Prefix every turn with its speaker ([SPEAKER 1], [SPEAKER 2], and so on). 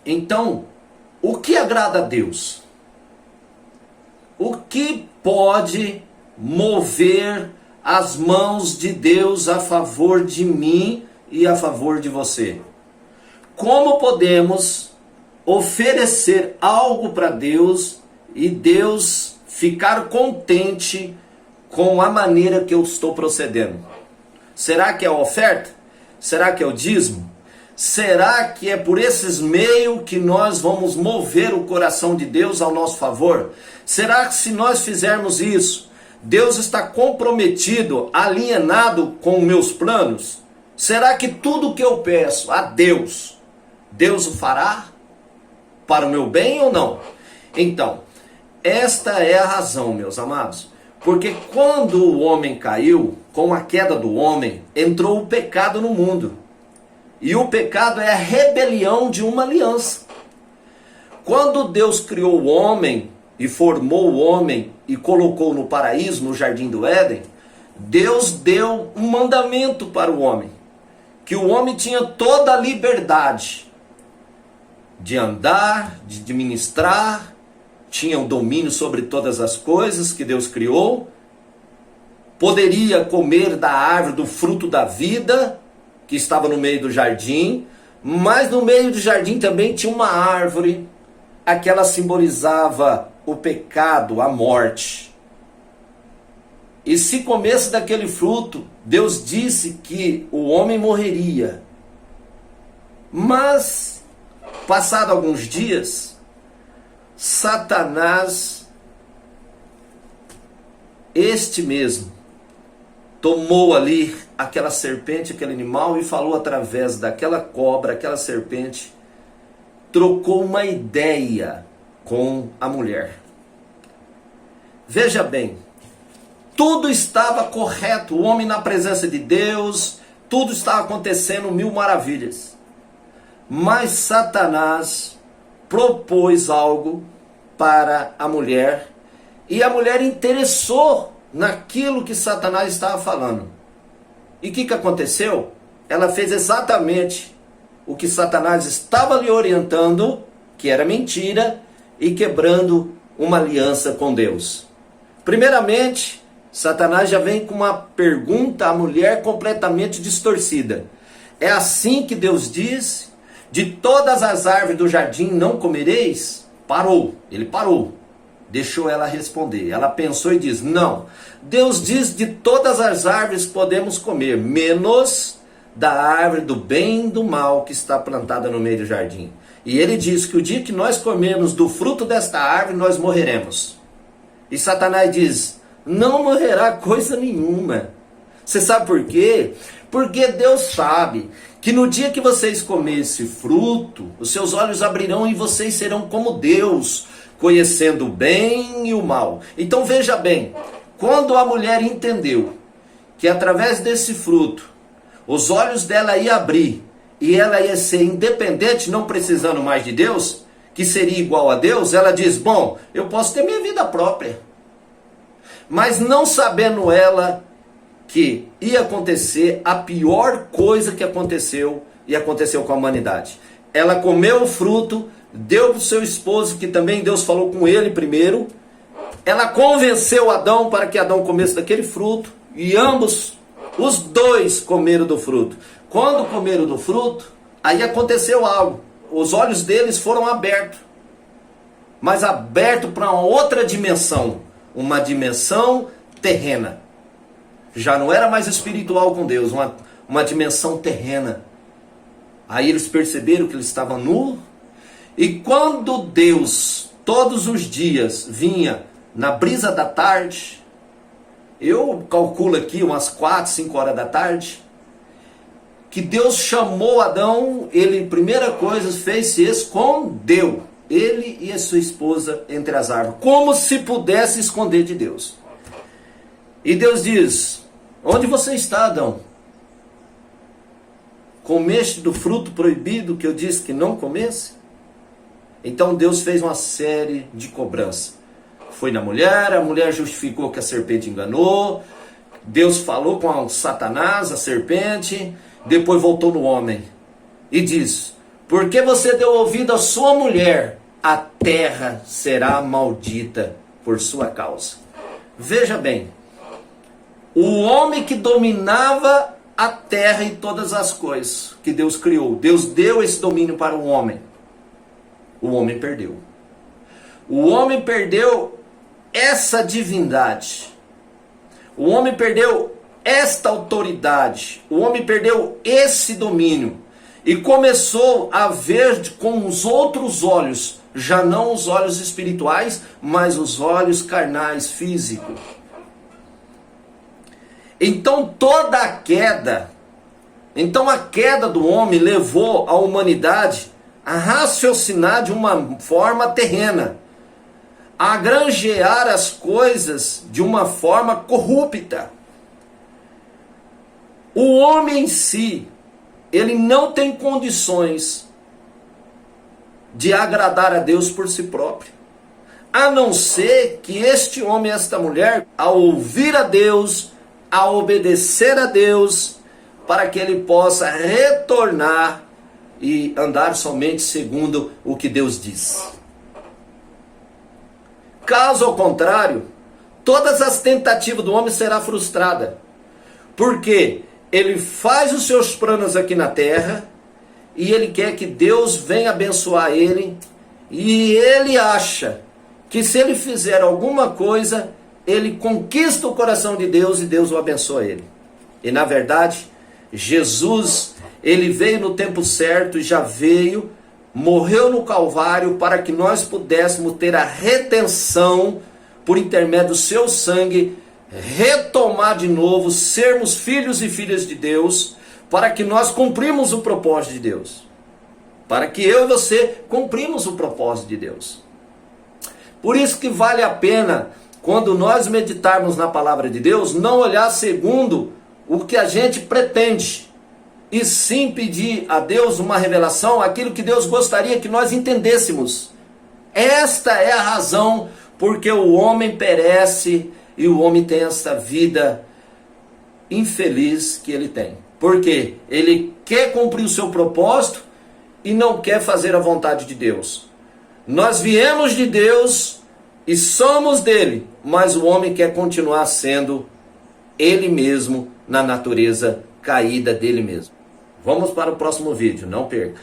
[SPEAKER 1] Então, o que agrada a Deus? O que pode mover as mãos de Deus a favor de mim e a favor de você? Como podemos oferecer algo para Deus e Deus ficar contente com a maneira que eu estou procedendo? Será que é a oferta? Será que é o dízimo? Será que é por esses meios que nós vamos mover o coração de Deus ao nosso favor? Será que se nós fizermos isso, Deus está comprometido, alienado com meus planos? Será que tudo que eu peço a Deus, Deus o fará para o meu bem ou não? Então, esta é a razão, meus amados. Porque quando o homem caiu, com a queda do homem, entrou o pecado no mundo. E o pecado é a rebelião de uma aliança. Quando Deus criou o homem e formou o homem e colocou no paraíso, no jardim do Éden, Deus deu um mandamento para o homem, que o homem tinha toda a liberdade de andar, de administrar, tinha o domínio sobre todas as coisas que Deus criou, poderia comer da árvore do fruto da vida, que estava no meio do jardim, mas no meio do jardim também tinha uma árvore, aquela simbolizava o pecado, a morte. E se comesse daquele fruto, Deus disse que o homem morreria. Mas, passado alguns dias, Satanás, este mesmo, tomou ali aquela serpente, aquele animal, e falou através daquela cobra, aquela serpente, trocou uma ideia com a mulher. Veja bem, tudo estava correto, o homem na presença de Deus, tudo estava acontecendo, mil maravilhas. Mas Satanás propôs algo para a mulher, e a mulher interessou naquilo que Satanás estava falando. E o que aconteceu? Ela fez exatamente o que Satanás estava lhe orientando, que era mentira, e quebrando uma aliança com Deus. Primeiramente, Satanás já vem com uma pergunta à mulher completamente distorcida. É assim que Deus diz: de todas as árvores do jardim não comereis? Parou, ele parou. Deixou ela responder. Ela pensou e diz: não, Deus diz de todas as árvores podemos comer, menos da árvore do bem e do mal que está plantada no meio do jardim. E ele diz que o dia que nós comermos do fruto desta árvore, nós morreremos. E Satanás diz: não morrerá coisa nenhuma. Você sabe por quê? Porque Deus sabe que no dia que vocês comerem esse fruto, os seus olhos abrirão e vocês serão como Deus, conhecendo o bem e o mal. Então veja bem, quando a mulher entendeu que através desse fruto, os olhos dela iam abrir e ela ia ser independente, não precisando mais de Deus, que seria igual a Deus, ela diz: bom, eu posso ter minha vida própria. Mas não sabendo ela que ia acontecer a pior coisa que aconteceu e aconteceu com a humanidade. Ela comeu o fruto, deu para o seu esposo, que também Deus falou com ele primeiro. Ela convenceu Adão para que Adão comesse daquele fruto, e ambos, os dois, comeram do fruto. Quando comeram do fruto, aí aconteceu algo. Os olhos deles foram abertos, mas abertos para uma outra dimensão, uma dimensão terrena. Já não era mais espiritual com Deus, uma dimensão terrena. Aí eles perceberam que eles estavam nus. E quando Deus, todos os dias, vinha na brisa da tarde, eu calculo aqui umas 4, 5 horas da tarde, que Deus chamou Adão, ele, primeira coisa, fez, se escondeu, ele e a sua esposa entre as árvores, como se pudesse esconder de Deus. E Deus diz: onde você está, Adão? Comeste do fruto proibido que eu disse que não comesse? Então Deus fez uma série de cobranças. Foi na mulher, a mulher justificou que a serpente enganou. Deus falou com Satanás, a serpente, depois voltou no homem. E diz: Porque você deu ouvido à sua mulher, a terra será maldita por sua causa. Veja bem, o homem que dominava a terra e todas as coisas que Deus criou, Deus deu esse domínio para o homem perdeu. O homem perdeu essa divindade. O homem perdeu esta autoridade. O homem perdeu esse domínio. E começou a ver com os outros olhos, já não os olhos espirituais, mas os olhos carnais, físicos. Então a queda do homem levou a humanidade a raciocinar de uma forma terrena, a granjear as coisas de uma forma corrupta. O homem em si, ele não tem condições de agradar a Deus por si próprio, a não ser que este homem e esta mulher, ao ouvir a Deus, a obedecer a Deus, para que ele possa retornar e andar somente segundo o que Deus diz. Caso ao contrário, todas as tentativas do homem serão frustradas, porque ele faz os seus planos aqui na terra, e ele quer que Deus venha abençoar ele, e ele acha que se ele fizer alguma coisa, ele conquista o coração de Deus e Deus o abençoa ele. E na verdade, Jesus, ele veio no tempo certo e já veio, morreu no Calvário para que nós pudéssemos ter a redenção por intermédio do seu sangue, retomar de novo, sermos filhos e filhas de Deus, para que nós cumprimos o propósito de Deus. Para que eu e você cumprimos o propósito de Deus. Por isso que vale a pena, quando nós meditarmos na palavra de Deus, não olhar segundo o que a gente pretende, e sim pedir a Deus uma revelação, aquilo que Deus gostaria que nós entendêssemos. Esta é a razão porque o homem perece e o homem tem essa vida infeliz que ele tem. Porque ele quer cumprir o seu propósito e não quer fazer a vontade de Deus. Nós viemos de Deus e somos dele, mas o homem quer continuar sendo ele mesmo na natureza caída dele mesmo. Vamos para o próximo vídeo, não perca.